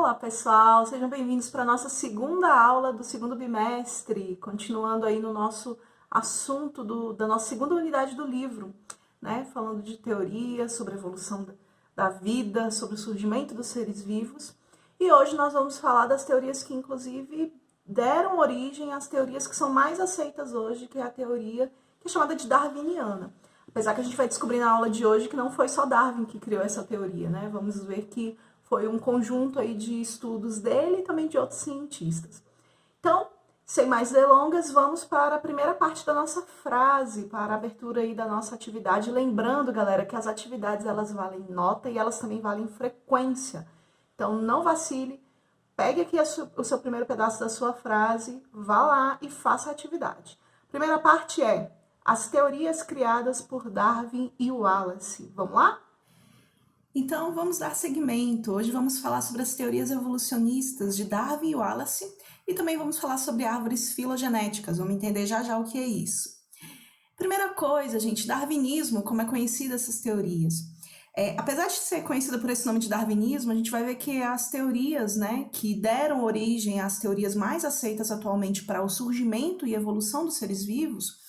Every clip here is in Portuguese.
Olá pessoal, sejam bem-vindos para a nossa segunda aula do segundo bimestre, continuando aí no nosso assunto da nossa segunda unidade do livro, né? Falando de teoria, sobre a evolução da vida, sobre o surgimento dos seres vivos. E hoje nós vamos falar das teorias que inclusive deram origem às teorias que são mais aceitas hoje, que é a teoria que é chamada de darwiniana. Apesar que a gente vai descobrir na aula de hoje que não foi só Darwin que criou essa teoria, né? Vamos ver que foi um conjunto aí de estudos dele e também de outros cientistas. Então, sem mais delongas, vamos para a primeira parte da nossa frase, para a abertura aí da nossa atividade. Lembrando, galera, que as atividades elas valem nota e elas também valem frequência. Então, não vacile, pegue aqui o seu primeiro pedaço da sua frase, vá lá e faça a atividade. Primeira parte é as teorias criadas por Darwin e Wallace. Vamos lá? Então, vamos dar seguimento. Hoje vamos falar sobre as teorias evolucionistas de Darwin e Wallace e também vamos falar sobre árvores filogenéticas. Vamos entender já já o que é isso. Primeira coisa, gente, darwinismo, como é conhecida essas teorias? Apesar de ser conhecida por esse nome de darwinismo, a gente vai ver que as teorias, né, que deram origem às teorias mais aceitas atualmente para o surgimento e evolução dos seres vivos,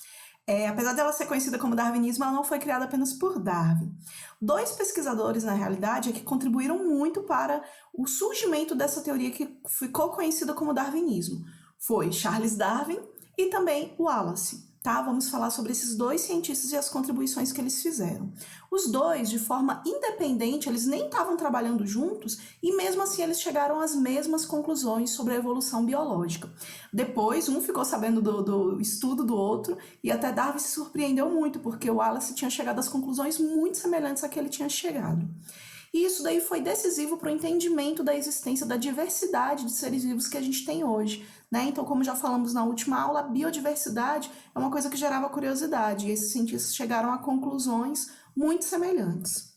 apesar dela ser conhecida como darwinismo, ela não foi criada apenas por Darwin. Dois pesquisadores, na realidade, que contribuíram muito para o surgimento dessa teoria que ficou conhecida como darwinismo. Foi Charles Darwin e também Wallace. Tá? Vamos falar sobre esses dois cientistas e as contribuições que eles fizeram. Os dois, de forma independente, eles nem estavam trabalhando juntos e mesmo assim eles chegaram às mesmas conclusões sobre a evolução biológica. Depois, um ficou sabendo do estudo do outro e até Darwin se surpreendeu muito porque o Wallace tinha chegado às conclusões muito semelhantes a que ele tinha chegado. E isso daí foi decisivo para o entendimento da existência da diversidade de seres vivos que a gente tem hoje, né? Então, como já falamos na última aula, a biodiversidade é uma coisa que gerava curiosidade e esses cientistas chegaram a conclusões muito semelhantes.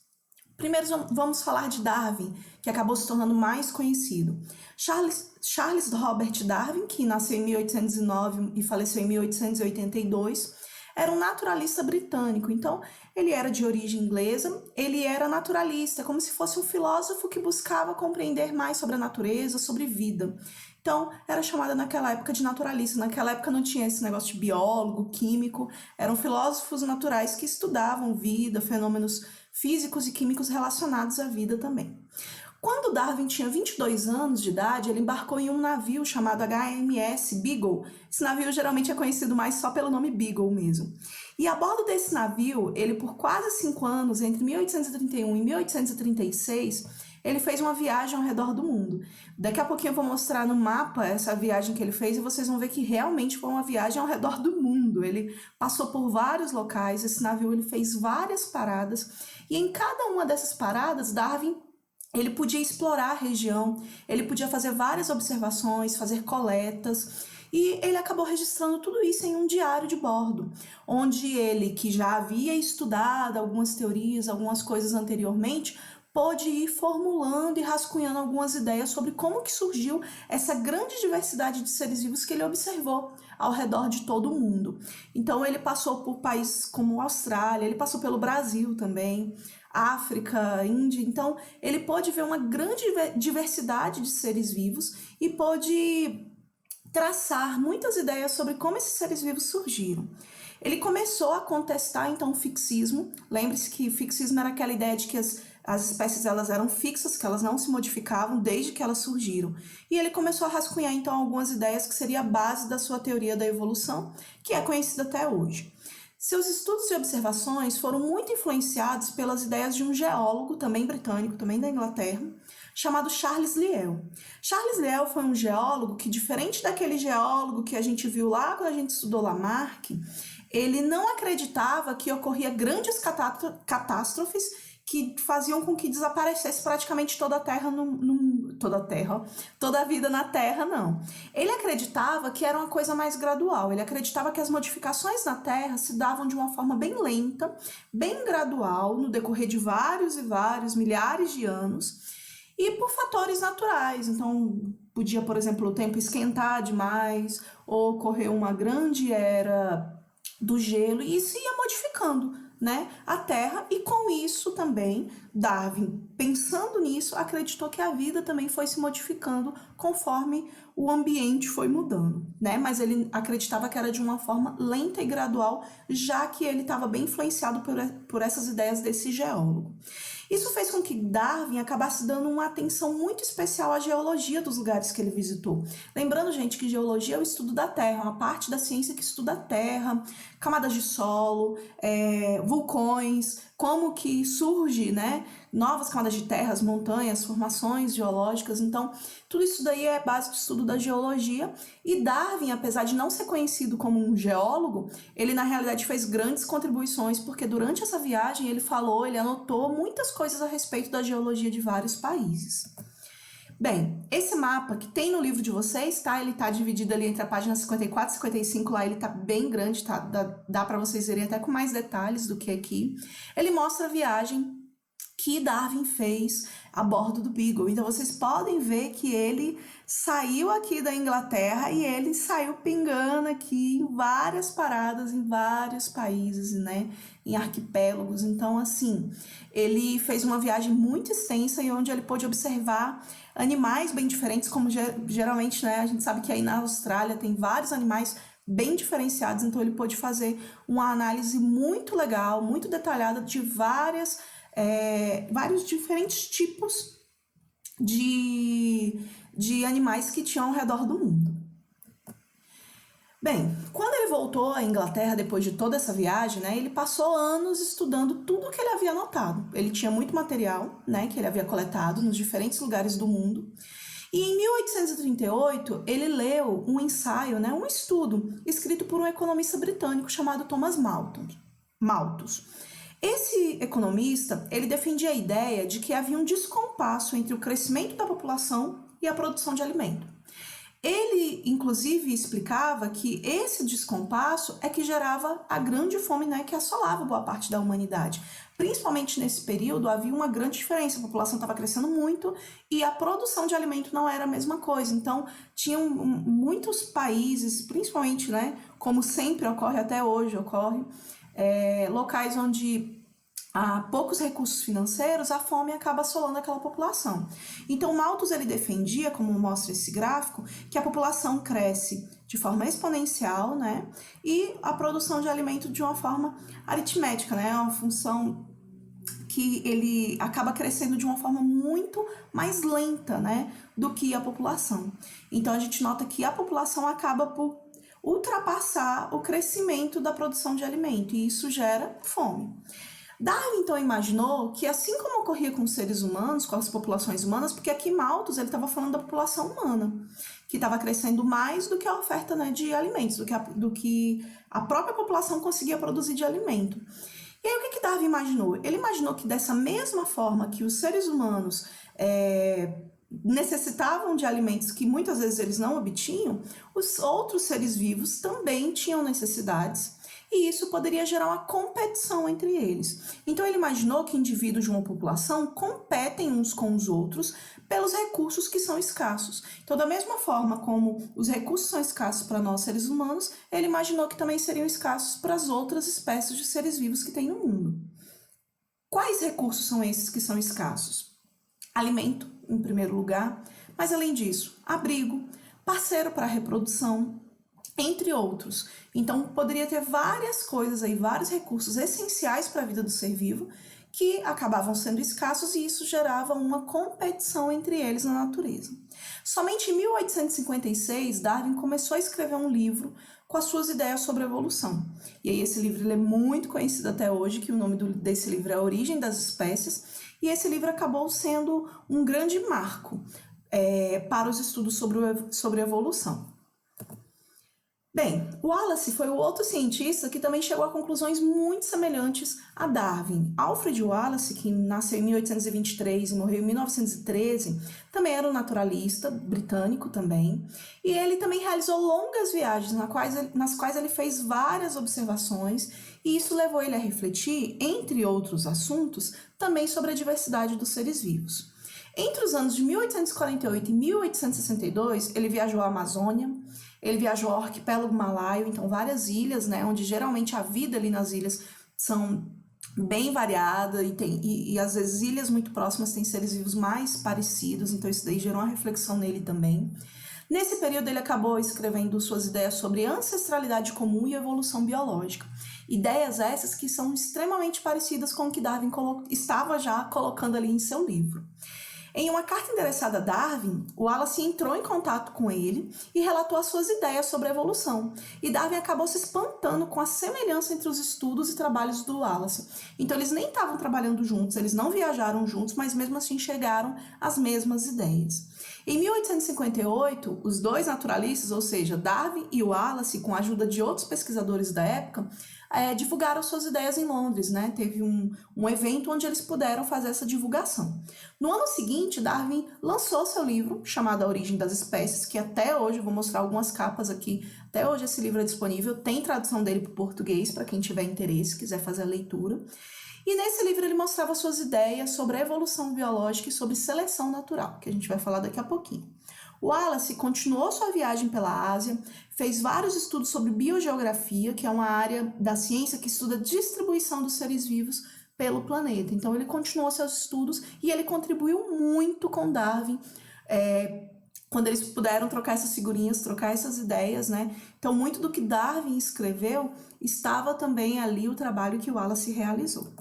Primeiro vamos falar de Darwin, que acabou se tornando mais conhecido. Charles Robert Darwin, que nasceu em 1809 e faleceu em 1882, era um naturalista britânico, então ele era de origem inglesa, ele era naturalista, como se fosse um filósofo que buscava compreender mais sobre a natureza, sobre vida. Então, era chamada naquela época de naturalista. Naquela época não tinha esse negócio de biólogo, químico, eram filósofos naturais que estudavam vida, fenômenos físicos e químicos relacionados à vida também. Quando Darwin tinha 22 anos de idade, ele embarcou em um navio chamado HMS Beagle. Esse navio geralmente é conhecido mais só pelo nome Beagle mesmo. E a bordo desse navio, ele por quase 5 anos, entre 1831 e 1836, ele fez uma viagem ao redor do mundo. Daqui a pouquinho eu vou mostrar no mapa essa viagem que ele fez e vocês vão ver que realmente foi uma viagem ao redor do mundo. Ele passou por vários locais, esse navio ele fez várias paradas e em cada uma dessas paradas, Darwin ele podia explorar a região, ele podia fazer várias observações, fazer coletas, e ele acabou registrando tudo isso em um diário de bordo, onde ele, que já havia estudado algumas teorias, algumas coisas anteriormente, pôde ir formulando e rascunhando algumas ideias sobre como que surgiu essa grande diversidade de seres vivos que ele observou ao redor de todo o mundo. Então ele passou por países como a Austrália, ele passou pelo Brasil também, África, Índia, então ele pôde ver uma grande diversidade de seres vivos e pôde traçar muitas ideias sobre como esses seres vivos surgiram. Ele começou a contestar então o fixismo. Lembre-se que fixismo era aquela ideia de que as espécies elas eram fixas, que elas não se modificavam desde que elas surgiram. E ele começou a rascunhar então algumas ideias que seria a base da sua teoria da evolução, que é conhecida até hoje. Seus estudos e observações foram muito influenciados pelas ideias de um geólogo, também britânico, também da Inglaterra, chamado Charles Lyell. Charles Lyell foi um geólogo que, diferente daquele geólogo que a gente viu lá quando a gente estudou Lamarck, ele não acreditava que ocorria grandes catástrofes que faziam com que desaparecesse praticamente toda a Terra, toda a vida na Terra, não. Ele acreditava que era uma coisa mais gradual, ele acreditava que as modificações na Terra se davam de uma forma bem lenta, bem gradual, no decorrer de vários e vários milhares de anos, e por fatores naturais. Então, podia, por exemplo, o tempo esquentar demais, ou ocorrer uma grande era do gelo, e isso ia modificando, né, a Terra, e com isso também Darwin, pensando nisso, acreditou que a vida também foi se modificando conforme o ambiente foi mudando, né? Mas ele acreditava que era de uma forma lenta e gradual, já que ele estava bem influenciado por essas ideias desse geólogo. Isso fez com que Darwin acabasse dando uma atenção muito especial à geologia dos lugares que ele visitou. Lembrando, gente, que geologia é o estudo da Terra, uma parte da ciência que estuda a Terra, camadas de solo, vulcões, como que surge, né, novas camadas de terras, montanhas, formações geológicas. Então, tudo isso daí é base de estudo da geologia. E Darwin, apesar de não ser conhecido como um geólogo, ele na realidade fez grandes contribuições, porque durante essa viagem ele anotou muitas coisas a respeito da geologia de vários países. Bem, esse mapa que tem no livro de vocês, tá? Ele tá dividido ali entre a página 54 e 55, lá ele tá bem grande, tá? Dá para vocês verem até com mais detalhes do que aqui. Ele mostra a viagem que Darwin fez a bordo do Beagle. Então vocês podem ver que ele saiu aqui da Inglaterra e ele saiu pingando aqui em várias paradas, em vários países, né? Em arquipélagos. Então, assim, ele fez uma viagem muito extensa e onde ele pôde observar animais bem diferentes, como geralmente, né? A gente sabe que aí na Austrália tem vários animais bem diferenciados, então ele pôde fazer uma análise muito legal, muito detalhada de vários diferentes tipos de animais que tinham ao redor do mundo. Bem, quando ele voltou à Inglaterra depois de toda essa viagem, né, ele passou anos estudando tudo que ele havia anotado. Ele tinha muito material, né, que ele havia coletado nos diferentes lugares do mundo. E em 1838, ele leu um ensaio, né, um estudo, escrito por um economista britânico chamado Thomas Malthus. Esse economista, ele defendia a ideia de que havia um descompasso entre o crescimento da população e a produção de alimento. Ele, inclusive, explicava que esse descompasso é que gerava a grande fome, né, que assolava boa parte da humanidade. Principalmente nesse período, havia uma grande diferença, a população estava crescendo muito e a produção de alimento não era a mesma coisa. Então, tinham muitos países, principalmente, né, como sempre ocorre até hoje, locais onde há poucos recursos financeiros, a fome acaba assolando aquela população. Então, Malthus ele defendia, como mostra esse gráfico, que a população cresce de forma exponencial, né? E a produção de alimento de uma forma aritmética, né? É uma função que ele acaba crescendo de uma forma muito mais lenta, né? Do que a população. Então, a gente nota que a população acaba por ultrapassar o crescimento da produção de alimento, e isso gera fome. Darwin, então, imaginou que, assim como ocorria com os seres humanos, com as populações humanas, porque aqui Malthus ele estava falando da população humana, que estava crescendo mais do que a oferta, né, de alimentos, do que a própria população conseguia produzir de alimento. E aí, o que Darwin imaginou? Ele imaginou que, dessa mesma forma que os seres humanos necessitavam de alimentos que muitas vezes eles não obtinham, os outros seres vivos também tinham necessidades, e isso poderia gerar uma competição entre eles. Então ele imaginou que indivíduos de uma população competem uns com os outros pelos recursos que são escassos. Então, da mesma forma como os recursos são escassos para nós seres humanos, ele imaginou que também seriam escassos para as outras espécies de seres vivos que tem no mundo. Quais recursos são esses que são escassos? Alimento, em primeiro lugar, mas além disso, abrigo, parceiro para a reprodução, entre outros. Então, poderia ter várias coisas aí, vários recursos essenciais para a vida do ser vivo que acabavam sendo escassos, e isso gerava uma competição entre eles na natureza. Somente em 1856, Darwin começou a escrever um livro com as suas ideias sobre a evolução. E aí esse livro ele é muito conhecido até hoje, que o nome desse livro é A Origem das Espécies, e esse livro acabou sendo um grande marco para os estudos sobre evolução. Bem, Wallace foi o outro cientista que também chegou a conclusões muito semelhantes a Darwin. Alfred Wallace, que nasceu em 1823 e morreu em 1913, também era um naturalista britânico também, e ele também realizou longas viagens nas quais ele fez várias observações, e isso levou ele a refletir, entre outros assuntos, também sobre a diversidade dos seres vivos. Entre os anos de 1848 e 1862, ele viajou à Amazônia, ele viajou ao arquipélago malaio, então várias ilhas, né, onde geralmente a vida ali nas ilhas são bem variada e às vezes ilhas muito próximas têm seres vivos mais parecidos, então isso daí gerou uma reflexão nele também. Nesse período ele acabou escrevendo suas ideias sobre ancestralidade comum e evolução biológica. Ideias essas que são extremamente parecidas com o que Darwin estava já colocando ali em seu livro. Em uma carta endereçada a Darwin, o Wallace entrou em contato com ele e relatou as suas ideias sobre a evolução. E Darwin acabou se espantando com a semelhança entre os estudos e trabalhos do Wallace. Então eles nem estavam trabalhando juntos, eles não viajaram juntos, mas mesmo assim chegaram às mesmas ideias. Em 1858, os dois naturalistas, ou seja, Darwin e Wallace, com a ajuda de outros pesquisadores da época, divulgaram suas ideias em Londres, né? Teve um evento onde eles puderam fazer essa divulgação. No ano seguinte, Darwin lançou seu livro, chamado A Origem das Espécies, que até hoje, vou mostrar algumas capas aqui, até hoje esse livro é disponível, tem tradução dele para o português, para quem tiver interesse, quiser fazer a leitura. E nesse livro ele mostrava suas ideias sobre a evolução biológica e sobre seleção natural, que a gente vai falar daqui a pouquinho. Wallace continuou sua viagem pela Ásia, fez vários estudos sobre biogeografia, que é uma área da ciência que estuda a distribuição dos seres vivos pelo planeta. Então ele continuou seus estudos e ele contribuiu muito com Darwin, quando eles puderam trocar essas figurinhas, trocar essas ideias, né? Então muito do que Darwin escreveu estava também ali o trabalho que Wallace realizou.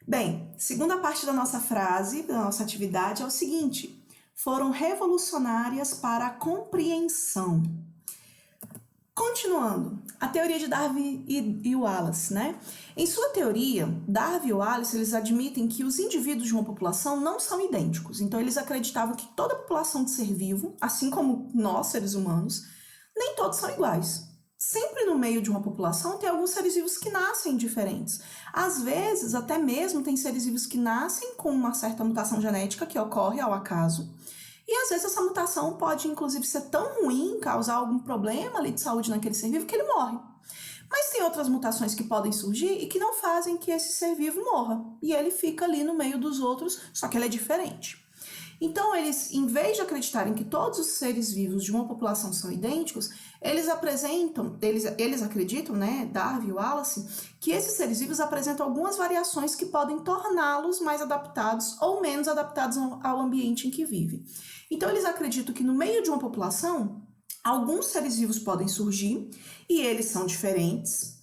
Bem, segunda parte da nossa frase, da nossa atividade é o seguinte: foram revolucionárias para a compreensão. Continuando, a teoria de Darwin e Wallace, né? Em sua teoria, Darwin e Wallace, eles admitem que os indivíduos de uma população não são idênticos. Então, eles acreditavam que toda população de ser vivo, assim como nós, seres humanos, nem todos são iguais. Sempre no meio de uma população tem alguns seres vivos que nascem diferentes. Às vezes, até mesmo tem seres vivos que nascem com uma certa mutação genética que ocorre ao acaso. E às vezes essa mutação pode, inclusive, ser tão ruim, causar algum problema ali de saúde naquele ser vivo que ele morre. Mas tem outras mutações que podem surgir e que não fazem que esse ser vivo morra. E ele fica ali no meio dos outros, só que ele é diferente. Então, eles, em vez de acreditarem que todos os seres vivos de uma população são idênticos, eles acreditam, né, Darwin e Wallace, que esses seres vivos apresentam algumas variações que podem torná-los mais adaptados ou menos adaptados ao ambiente em que vivem. Então, eles acreditam que no meio de uma população, alguns seres vivos podem surgir e eles são diferentes.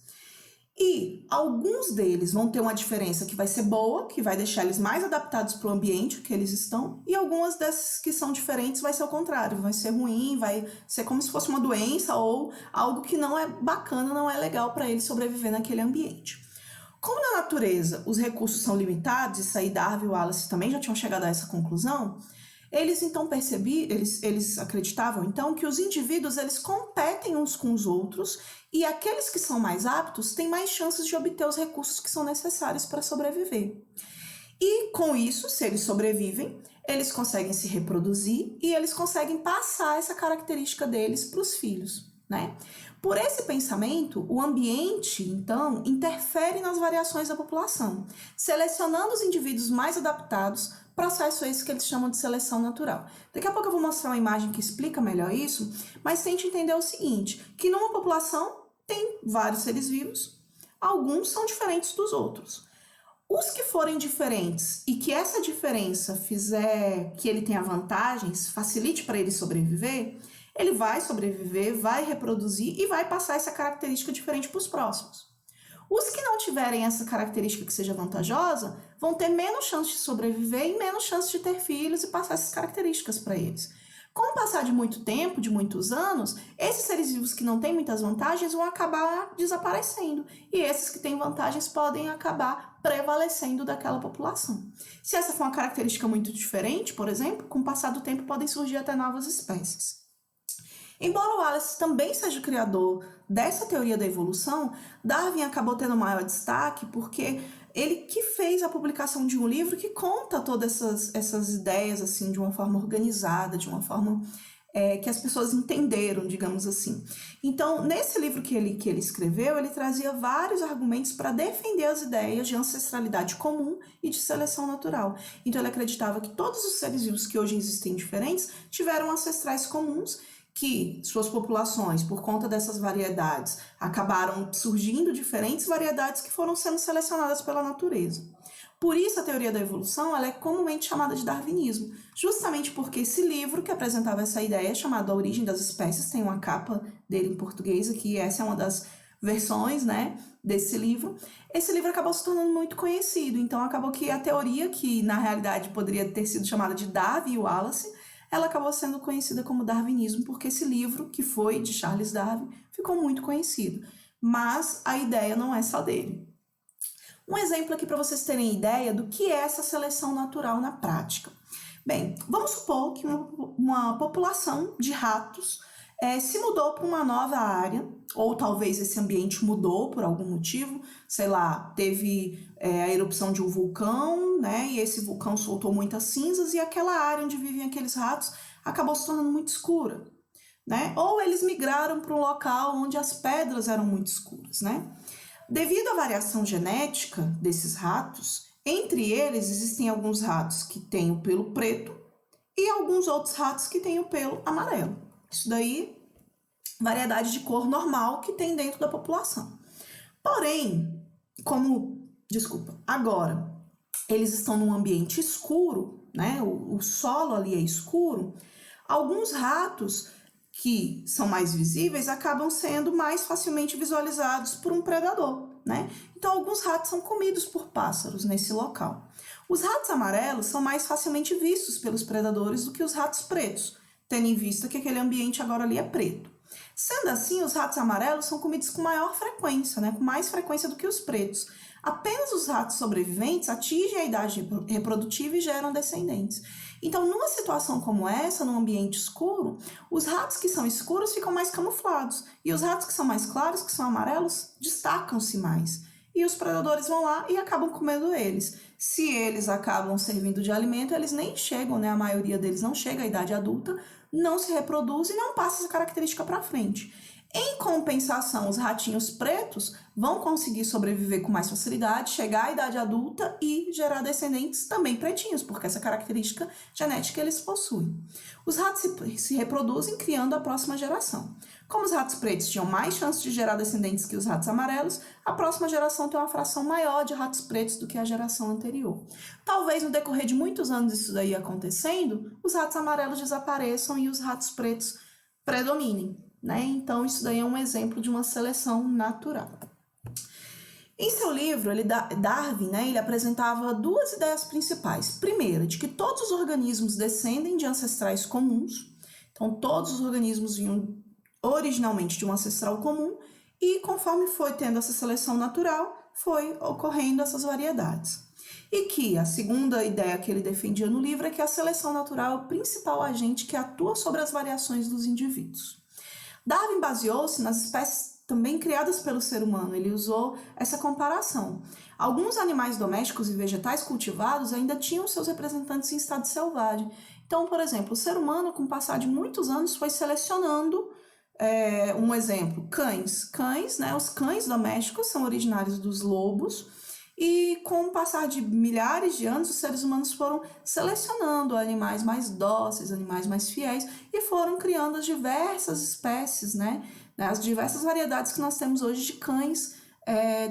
E alguns deles vão ter uma diferença que vai ser boa, que vai deixar eles mais adaptados para o ambiente que eles estão, e algumas dessas que são diferentes vai ser o contrário, vai ser ruim, vai ser como se fosse uma doença ou algo que não é bacana, não é legal para eles sobreviver naquele ambiente. Como na natureza os recursos são limitados, isso aí Darwin e Wallace também já tinham chegado a essa conclusão, eles então eles acreditavam então que os indivíduos eles competem uns com os outros e aqueles que são mais aptos têm mais chances de obter os recursos que são necessários para sobreviver. E com isso, se eles sobrevivem, eles conseguem se reproduzir e eles conseguem passar essa característica deles para os filhos, né? Por esse pensamento, o ambiente, então, interfere nas variações da população, selecionando os indivíduos mais adaptados, processo esse que eles chamam de seleção natural. Daqui a pouco eu vou mostrar uma imagem que explica melhor isso, mas tente entender o seguinte, que numa população tem vários seres vivos, alguns são diferentes dos outros. Os que forem diferentes e que essa diferença fizer que ele tenha vantagens, facilite para ele sobreviver, ele vai sobreviver, vai reproduzir e vai passar essa característica diferente para os próximos. Os que não tiverem essa característica que seja vantajosa vão ter menos chance de sobreviver e menos chance de ter filhos e passar essas características para eles. Com o passar de muito tempo, de muitos anos, esses seres vivos que não têm muitas vantagens vão acabar desaparecendo e esses que têm vantagens podem acabar prevalecendo daquela população. Se essa for uma característica muito diferente, por exemplo, com o passar do tempo podem surgir até novas espécies. Embora Wallace também seja o criador dessa teoria da evolução, Darwin acabou tendo maior destaque porque ele que fez a publicação de um livro que conta todas essas ideias assim de uma forma organizada, de uma forma que as pessoas entenderam, digamos assim. Então, nesse livro que ele escreveu, ele trazia vários argumentos para defender as ideias de ancestralidade comum e de seleção natural. Então, ele acreditava que todos os seres vivos que hoje existem diferentes tiveram ancestrais comuns que suas populações, por conta dessas variedades, acabaram surgindo diferentes variedades que foram sendo selecionadas pela natureza. Por isso, a teoria da evolução ela é comumente chamada de darwinismo, justamente porque esse livro que apresentava essa ideia, chamado A Origem das Espécies, tem uma capa dele em português aqui, essa é uma das versões, né, desse livro. Esse livro acabou se tornando muito conhecido, então acabou que a teoria, que na realidade poderia ter sido chamada de Darwin e Wallace, ela acabou sendo conhecida como darwinismo, porque esse livro, que foi de Charles Darwin, ficou muito conhecido. Mas a ideia não é só dele. Um exemplo aqui para vocês terem ideia do que é essa seleção natural na prática. Bem, vamos supor que uma população de ratos se mudou para uma nova área, ou talvez esse ambiente mudou por algum motivo, sei lá, teve a erupção de um vulcão, né, e esse vulcão soltou muitas cinzas e aquela área onde vivem aqueles ratos acabou se tornando muito escura, né? Ou eles migraram para um local onde as pedras eram muito escuras, né? Devido à variação genética desses ratos, entre eles existem alguns ratos que têm o pelo preto e alguns outros ratos que têm o pelo amarelo. Isso daí, variedade de cor normal que tem dentro da população. Porém, agora eles estão num ambiente escuro, né? O solo ali é escuro, alguns ratos que são mais visíveis acabam sendo mais facilmente visualizados por um predador, né? Então, alguns ratos são comidos por pássaros nesse local. Os ratos amarelos são mais facilmente vistos pelos predadores do que os ratos pretos, tendo em vista que aquele ambiente agora ali é preto. Sendo assim, os ratos amarelos são comidos com maior frequência, né? Com mais frequência do que os pretos. Apenas os ratos sobreviventes atingem a idade reprodutiva e geram descendentes. Então, numa situação como essa, num ambiente escuro, os ratos que são escuros ficam mais camuflados e os ratos que são mais claros, que são amarelos, destacam-se mais. E os predadores vão lá e acabam comendo eles. Se eles acabam servindo de alimento, eles nem chegam, né? A maioria deles não chega à idade adulta, não se reproduz e não passa essa característica para frente. Em compensação, os ratinhos pretos vão conseguir sobreviver com mais facilidade, chegar à idade adulta e gerar descendentes também pretinhos, porque essa característica genética eles possuem. Os ratos se reproduzem criando a próxima geração. Como os ratos pretos tinham mais chances de gerar descendentes que os ratos amarelos, a próxima geração tem uma fração maior de ratos pretos do que a geração anterior. Talvez no decorrer de muitos anos isso daí acontecendo, os ratos amarelos desapareçam e os ratos pretos predominem, né? Então, isso daí é um exemplo de uma seleção natural. Em seu livro, Darwin, né, ele apresentava duas ideias principais. Primeira, de que todos os organismos descendem de ancestrais comuns. Então, todos os organismos vinham originalmente de um ancestral comum e, conforme foi tendo essa seleção natural, foi ocorrendo essas variedades. E que a segunda ideia que ele defendia no livro é que a seleção natural é o principal agente que atua sobre as variações dos indivíduos. Darwin baseou-se nas espécies também criadas pelo ser humano, ele usou essa comparação. Alguns animais domésticos e vegetais cultivados ainda tinham seus representantes em estado selvagem. Então, por exemplo, o ser humano, com o passar de muitos anos, foi selecionando, um exemplo, cães. Cães, né, os cães domésticos são originários dos lobos, e com o passar de milhares de anos, os seres humanos foram selecionando animais mais dóceis, animais mais fiéis, e foram criando as diversas espécies, né? As diversas variedades que nós temos hoje de cães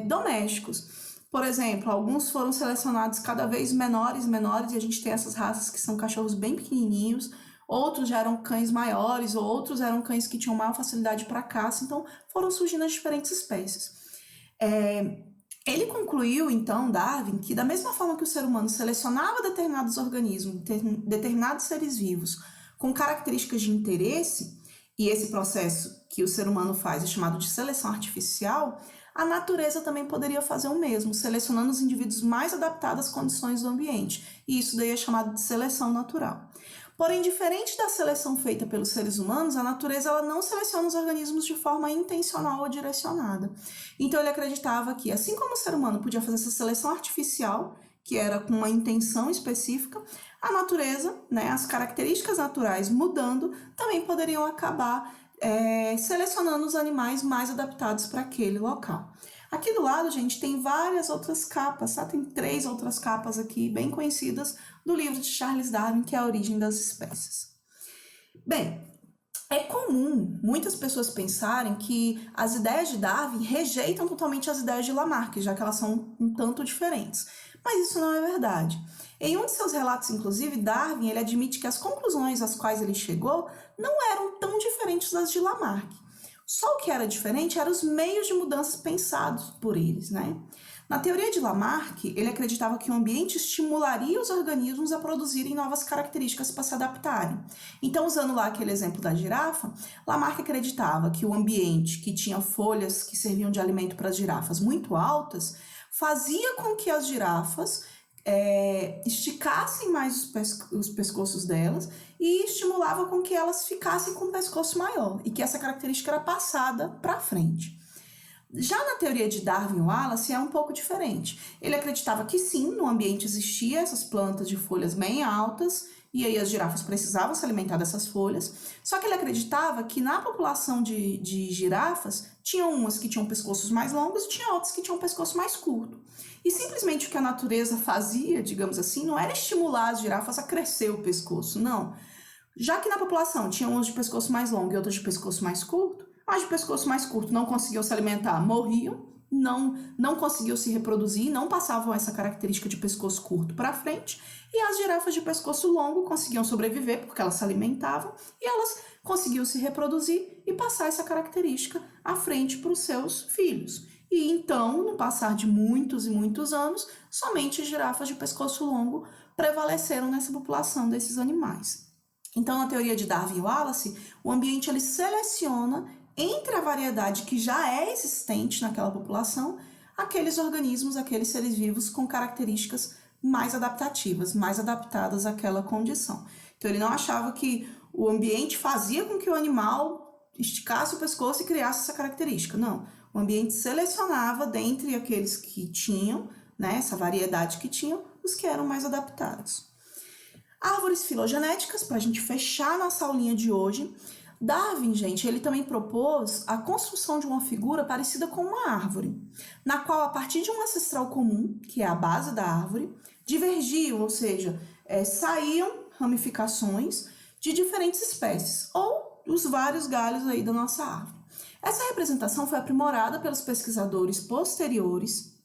domésticos. Por exemplo, alguns foram selecionados cada vez menores, e a gente tem essas raças que são cachorros bem pequenininhos, outros já eram cães maiores, outros eram cães que tinham maior facilidade para caça, então foram surgindo as diferentes espécies. Ele concluiu, então, Darwin, que da mesma forma que o ser humano selecionava determinados organismos, determinados seres vivos, com características de interesse, e esse processo que o ser humano faz é chamado de seleção artificial, a natureza também poderia fazer o mesmo, selecionando os indivíduos mais adaptados às condições do ambiente, e isso daí é chamado de seleção natural. Porém, diferente da seleção feita pelos seres humanos, a natureza ela não seleciona os organismos de forma intencional ou direcionada. Então, ele acreditava que, assim como o ser humano podia fazer essa seleção artificial, que era com uma intenção específica, a natureza, né, as características naturais mudando, também poderiam acabar selecionando os animais mais adaptados para aquele local. Aqui do lado, gente, tem várias outras capas, tá? Tem 3 outras capas aqui, bem conhecidas, do livro de Charles Darwin, que é A Origem das Espécies. Bem, É comum muitas pessoas pensarem que as ideias de Darwin rejeitam totalmente as ideias de Lamarck, já que elas são um tanto diferentes. Mas isso não é verdade. Em um de seus relatos, inclusive, Darwin ele admite que as conclusões às quais ele chegou não eram tão diferentes das de Lamarck. Só o que era diferente eram os meios de mudanças pensados por eles, né? Na teoria de Lamarck, ele acreditava que o ambiente estimularia os organismos a produzirem novas características para se adaptarem. Então, usando lá aquele exemplo da girafa, Lamarck acreditava que o ambiente que tinha folhas que serviam de alimento para as girafas muito altas fazia com que as girafas esticassem mais os pescoços delas e estimulava com que elas ficassem com o pescoço maior e que essa característica era passada para frente. Já na teoria de Darwin-Wallace é um pouco diferente. Ele acreditava que sim, no ambiente existia essas plantas de folhas bem altas e aí as girafas precisavam se alimentar dessas folhas, só que ele acreditava que na população de girafas tinham umas que tinham pescoços mais longos e tinha outras que tinham pescoço mais curto. E simplesmente o que a natureza fazia, digamos assim, não era estimular as girafas a crescer o pescoço, não. Já que na população tinha uns de pescoço mais longo e outros de pescoço mais curto, as de pescoço mais curto não conseguiam se alimentar, morriam, não conseguiam se reproduzir, não passavam essa característica de pescoço curto para frente, e as girafas de pescoço longo conseguiam sobreviver porque elas se alimentavam e elas conseguiam se reproduzir e passar essa característica à frente para os seus filhos. E então, no passar de muitos e muitos anos, somente girafas de pescoço longo prevaleceram nessa população desses animais. Então, na teoria de Darwin-Wallace, o ambiente ele seleciona entre a variedade que já é existente naquela população, aqueles organismos, aqueles seres vivos com características mais adaptativas, mais adaptadas àquela condição. Então, ele não achava que o ambiente fazia com que o animal esticasse o pescoço e criasse essa característica. Não. O ambiente selecionava dentre aqueles que tinham, né, essa variedade que tinham, os que eram mais adaptados. Árvores filogenéticas, para a gente fechar nossa aulinha de hoje. Darwin, gente, ele também propôs a construção de uma figura parecida com uma árvore, na qual, a partir de um ancestral comum, que é a base da árvore, divergiam, ou seja, saíam ramificações de diferentes espécies, ou dos vários galhos aí da nossa árvore. Essa representação foi aprimorada pelos pesquisadores posteriores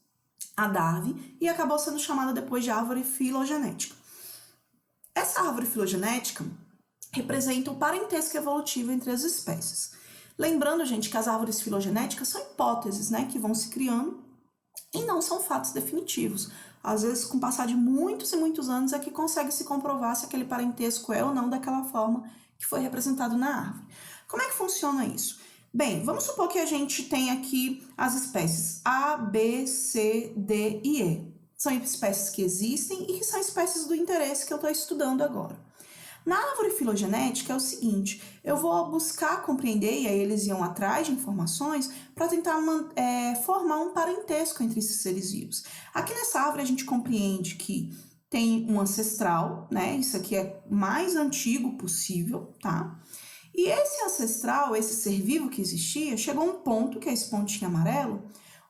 a Darwin e acabou sendo chamada depois de árvore filogenética. Essa árvore filogenética representa o parentesco evolutivo entre as espécies. Lembrando, gente, que as árvores filogenéticas são hipóteses, né, que vão se criando e não são fatos definitivos. Às vezes, com o passar de muitos e muitos anos, é que consegue se comprovar se aquele parentesco é ou não daquela forma que foi representado na árvore. Como é que funciona isso? Bem, vamos supor que a gente tem aqui as espécies A, B, C, D e E. São espécies que existem e que são espécies do interesse que eu estou estudando agora. Na árvore filogenética é o seguinte, eu vou buscar compreender, e aí eles iam atrás de informações para tentar formar um parentesco entre esses seres vivos. Aqui nessa árvore a gente compreende que tem um ancestral, né? Isso aqui é o mais antigo possível, tá? E esse ancestral, esse ser vivo que existia, chegou a um ponto, que é esse pontinho amarelo,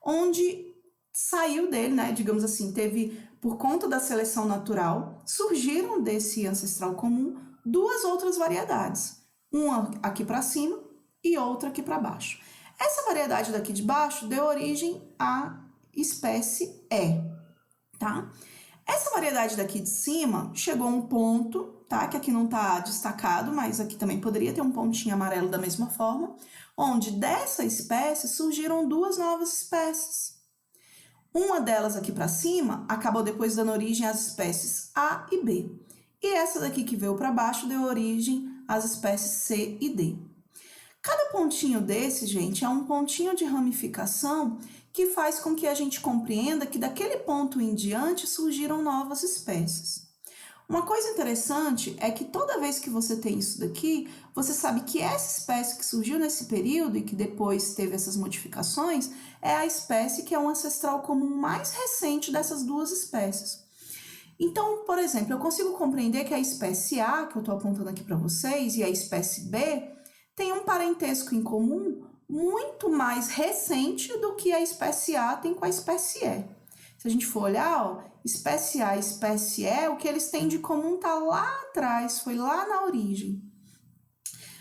onde saiu dele, né? Digamos assim, teve, por conta da seleção natural, surgiram desse ancestral comum duas outras variedades, uma aqui para cima e outra aqui para baixo. Essa variedade daqui de baixo deu origem à espécie E, tá? Essa variedade daqui de cima chegou a um ponto, tá? Que aqui não está destacado, mas aqui também poderia ter um pontinho amarelo da mesma forma, onde dessa espécie surgiram duas novas espécies. Uma delas aqui para cima acabou depois dando origem às espécies A e B. E essa daqui que veio para baixo deu origem às espécies C e D. Cada pontinho desse, gente, é um pontinho de ramificação que faz com que a gente compreenda que daquele ponto em diante surgiram novas espécies. Uma coisa interessante é que toda vez que você tem isso daqui, você sabe que essa espécie que surgiu nesse período e que depois teve essas modificações é a espécie que é um ancestral comum mais recente dessas duas espécies. Então, por exemplo, eu consigo compreender que a espécie A, que eu estou apontando aqui para vocês, e a espécie B têm um parentesco em comum muito mais recente do que a espécie A tem com a espécie E. Se a gente for olhar, ó, espécie A e espécie E, o que eles têm de comum está lá atrás, foi lá na origem.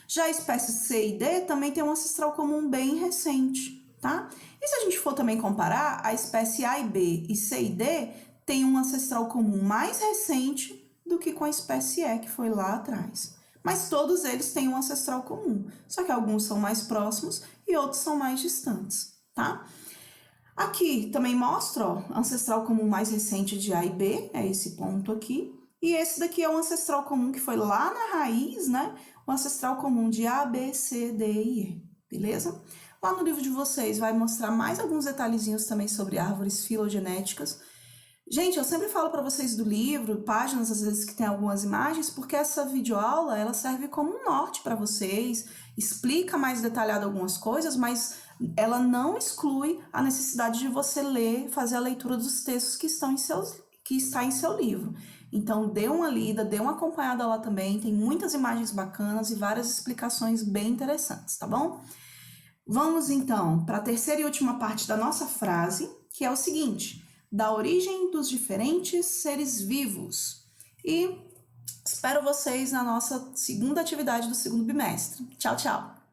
Já a espécie C e D também tem um ancestral comum bem recente, tá? E se a gente for também comparar, a espécie A e B e C e D tem um ancestral comum mais recente do que com a espécie E, que foi lá atrás. Mas todos eles têm um ancestral comum, só que alguns são mais próximos e outros são mais distantes, tá? Aqui também mostra, ó, ancestral comum mais recente de A e B, é esse ponto aqui. E esse daqui é o ancestral comum que foi lá na raiz, né? O ancestral comum de A, B, C, D e E, beleza? Lá no livro de vocês vai mostrar mais alguns detalhezinhos também sobre árvores filogenéticas. Gente, eu sempre falo para vocês do livro, páginas às vezes que tem algumas imagens, porque essa videoaula ela serve como um norte para vocês, explica mais detalhado algumas coisas, mas ela não exclui a necessidade de você ler, fazer a leitura dos textos que está em seu livro. Então, dê uma lida, dê uma acompanhada lá também, tem muitas imagens bacanas e várias explicações bem interessantes, tá bom? Vamos então para a terceira e última parte da nossa frase, que é o seguinte: da origem dos diferentes seres vivos. E espero vocês na nossa segunda atividade do segundo bimestre. Tchau, tchau!